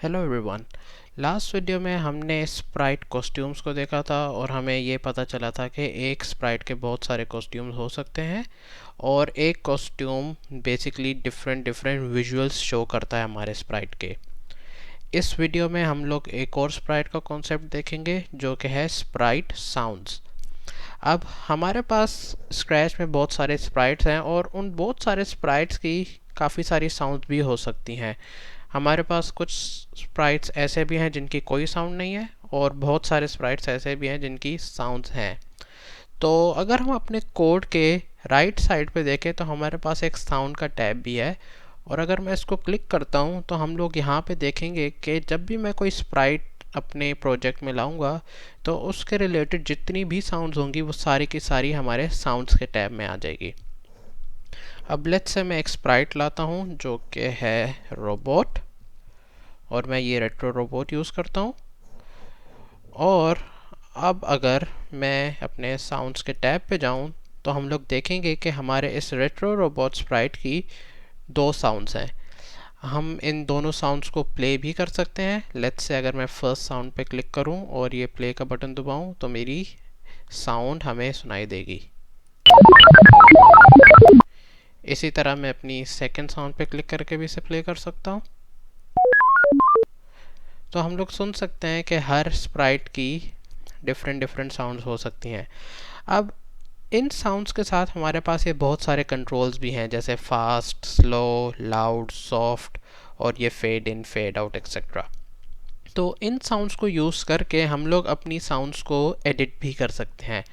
Hello everyone. Last video में हमने Sprite costumes को देखा था और हमें ये पता चला था कि एक स्प्राइट के बहुत सारे कॉस्ट्यूम्स हो सकते हैं और एक costume basically different different visuals show करता है हमारे स्प्राइट के। इस वीडियो में हम लोग एक और स्प्राइट का कॉन्सेप्ट देखेंगे जो कि है स्प्राइट साउंड्स। अब हमारे पास स्क्रैच में बहुत सारे स्प्राइट्स हैं और उन बहुत सारे स्प्राइट्स की काफ़ी सारी साउंड भी हो सकती हैं। हमारे पास कुछ स्प्राइट्स ऐसे भी हैं जिनकी कोई साउंड नहीं है और बहुत सारे स्प्राइट्स ऐसे भी हैं जिनकी साउंड्स हैं। तो अगर हम अपने कोड के राइट साइड पे देखें तो हमारे पास एक साउंड का टैब भी है और अगर मैं इसको क्लिक करता हूँ तो हम लोग यहाँ पे देखेंगे कि जब भी मैं कोई स्प्राइट अपने प्रोजेक्ट में लाऊंगा तो उसके रिलेटेड जितनी भी साउंड्स होंगी वो सारी की सारी हमारे साउंड्स के टैब में आ जाएगी। अब लेट्स से मैं एक स्प्राइट लाता हूँ जो कि है रोबोट और मैं ये रेट्रो रोबोट यूज़ करता हूँ। और अब अगर मैं अपने साउंड्स के टैब पे जाऊँ तो हम लोग देखेंगे कि हमारे इस रेट्रो रोबोट स्प्राइट की दो साउंड्स हैं। हम इन दोनों साउंड्स को प्ले भी कर सकते हैं। लेट्स से अगर मैं फर्स्ट साउंड पे क्लिक करूं और ये प्ले का बटन दबाऊं तो मेरी साउंड हमें सुनाई देगी। इसी तरह मैं अपनी सेकंड साउंड पे क्लिक करके भी इसे प्ले कर सकता हूं। तो हम लोग सुन सकते हैं कि हर स्प्राइट की डिफरेंट डिफरेंट साउंड्स हो सकती हैं। अब इन साउंड्स के साथ हमारे पास ये बहुत सारे कंट्रोल्स भी हैं जैसे फास्ट, स्लो, लाउड, सॉफ्ट और ये fade in, fade out etcetera. तो इन साउंड्स को यूज़ करके हम लोग अपनी साउंड्स को एडिट भी कर सकते हैं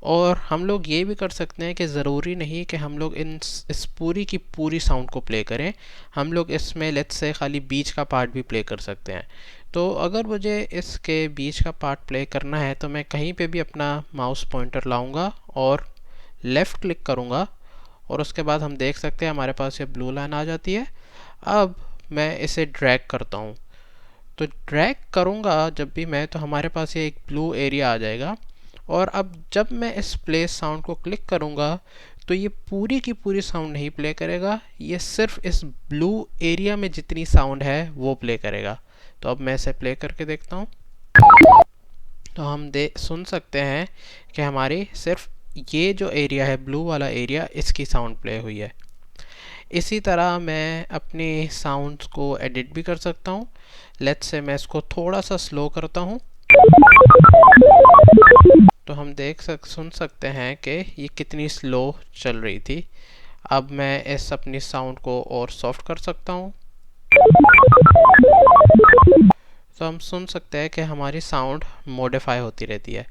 और हम लोग ये भी कर सकते हैं कि ज़रूरी नहीं कि हम लोग इस पूरी की पूरी साउंड को प्ले करें। हम लोग इसमें लेट्स से खाली बीच का पार्ट भी प्ले कर सकते हैं। तो अगर मुझे इसके बीच का पार्ट प्ले करना है तो मैं कहीं पे भी अपना माउस पॉइंटर लाऊंगा और लेफ़्ट क्लिक करूंगा और उसके बाद हम देख सकते हैं हमारे पास ये ब्लू लाइन आ जाती है। अब मैं इसे ड्रैग करता हूँ तो ड्रैग करूँगा जब भी मैं तो हमारे पास ये एक ब्लू एरिया आ जाएगा और अब जब मैं इस प्ले साउंड को क्लिक करूँगा तो ये पूरी की पूरी साउंड नहीं प्ले करेगा, ये सिर्फ इस ब्लू एरिया में जितनी साउंड है वो प्ले करेगा। तो अब मैं इसे प्ले करके देखता हूँ तो हम सुन सकते हैं कि हमारी सिर्फ ये जो एरिया है ब्लू वाला एरिया इसकी साउंड प्ले हुई है। इसी तरह मैं अपनी साउंड्स को एडिट भी कर सकता हूँ। लेट्स से मैं इसको थोड़ा सा स्लो करता हूँ तो हम सुन सकते हैं कि ये कितनी स्लो चल रही थी। अब मैं इस अपनी साउंड को और सॉफ्ट कर सकता हूँ तो हम सुन सकते हैं कि हमारी साउंड मॉडिफाई होती रहती है।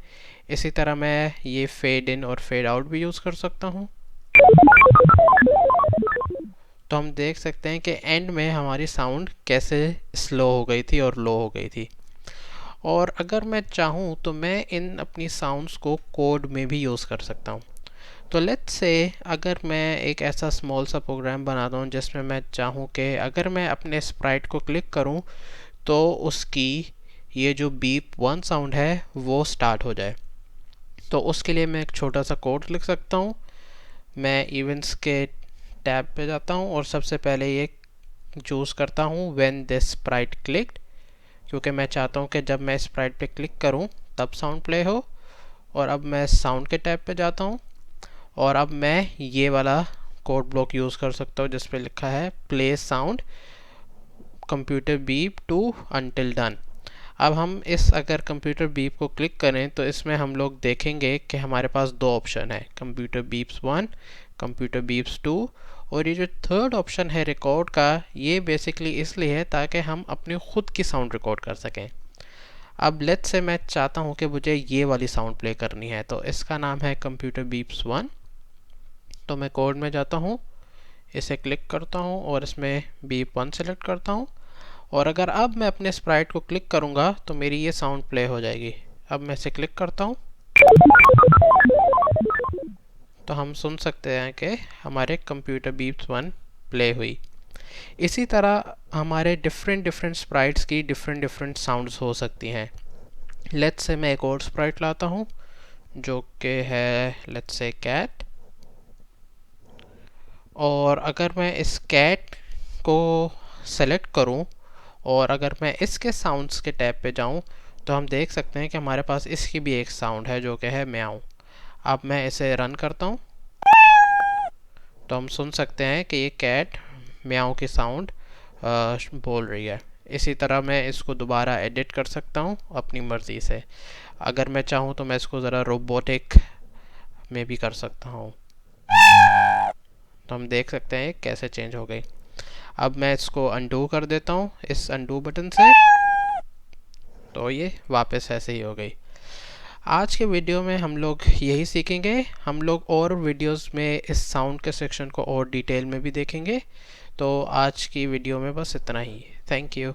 इसी तरह मैं ये फेड इन और फेड आउट भी यूज़ कर सकता हूँ। तो हम देख सकते हैं कि एंड में हमारी साउंड कैसे स्लो हो गई थी और लो हो गई थी। और अगर मैं चाहूँ तो मैं इन अपनी साउंड्स को कोड में भी यूज़ कर सकता हूँ। तो लेट्स से अगर मैं एक ऐसा स्मॉल सा प्रोग्राम बनाता हूँ जिसमें मैं चाहूँ कि अगर मैं अपने स्प्राइट को क्लिक करूँ तो उसकी ये जो बीप वन साउंड है वो स्टार्ट हो जाए। तो उसके लिए मैं एक छोटा सा कोड लिख सकता हूँ। मैं इवेंट्स के टैब पे जाता हूँ और सबसे पहले ये चूज़ करता हूँ व्हेन दिस स्प्राइट क्लिक्ड, क्योंकि मैं चाहता हूँ कि जब मैं स्प्राइट पे क्लिक करूँ तब साउंड प्ले हो। और अब मैं साउंड के टैब पे जाता हूँ और अब मैं ये वाला कोड ब्लॉक यूज़ कर सकता हूँ जिस पे लिखा है play sound computer beep two until done. अब हम इस अगर कंप्यूटर बीप को क्लिक करें तो इसमें हम लोग देखेंगे कि हमारे पास दो ऑप्शन है, कंप्यूटर बीप्स 1, कंप्यूटर बीप्स 2 और ये जो थर्ड ऑप्शन है रिकॉर्ड का, ये बेसिकली इसलिए है ताकि हम अपनी खुद की साउंड रिकॉर्ड कर सकें। अब लेट्स से मैं चाहता हूँ कि मुझे ये वाली साउंड प्ले करनी है तो इसका नाम है कंप्यूटर बीप्स 1। तो मैं कोड में जाता हूँ, इसे क्लिक करता हूँ और इसमें बीप 1 सेलेक्ट करता हूँ और अगर अब मैं अपने स्प्राइट को क्लिक करूँगा तो मेरी ये साउंड प्ले हो जाएगी। अब मैं इसे क्लिक करता हूँ तो हम सुन सकते हैं कि हमारे कंप्यूटर बीप्स 1 प्ले हुई। इसी तरह हमारे डिफरेंट डिफरेंट स्प्राइट्स की डिफरेंट डिफरेंट साउंड्स हो सकती हैं। लेट्स से मैं एक और स्प्राइट लाता हूँ जो कि है लेट्स से कैट, और अगर मैं इस कैट को सेलेक्ट करूँ और अगर मैं इसके साउंड्स के टैब पे जाऊं तो हम देख सकते हैं कि हमारे पास इसकी भी एक साउंड है जो कि है म्याऊं। अब मैं इसे रन करता हूं तो हम सुन सकते हैं कि ये कैट म्याऊं की साउंड बोल रही है। इसी तरह मैं इसको दोबारा एडिट कर सकता हूं अपनी मर्ज़ी से। अगर मैं चाहूं तो मैं इसको ज़रा रोबोटिक में भी कर सकता हूं। तो हम देख सकते हैं कैसे चेंज हो गई। अब मैं इसको अनडू कर देता हूँ इस अनडू बटन से, तो ये वापस ऐसे ही हो गई। आज के वीडियो में हम लोग यही सीखेंगे। हम लोग और वीडियोस में इस साउंड के सेक्शन को और डिटेल में भी देखेंगे। तो आज की वीडियो में बस इतना ही। Thank you.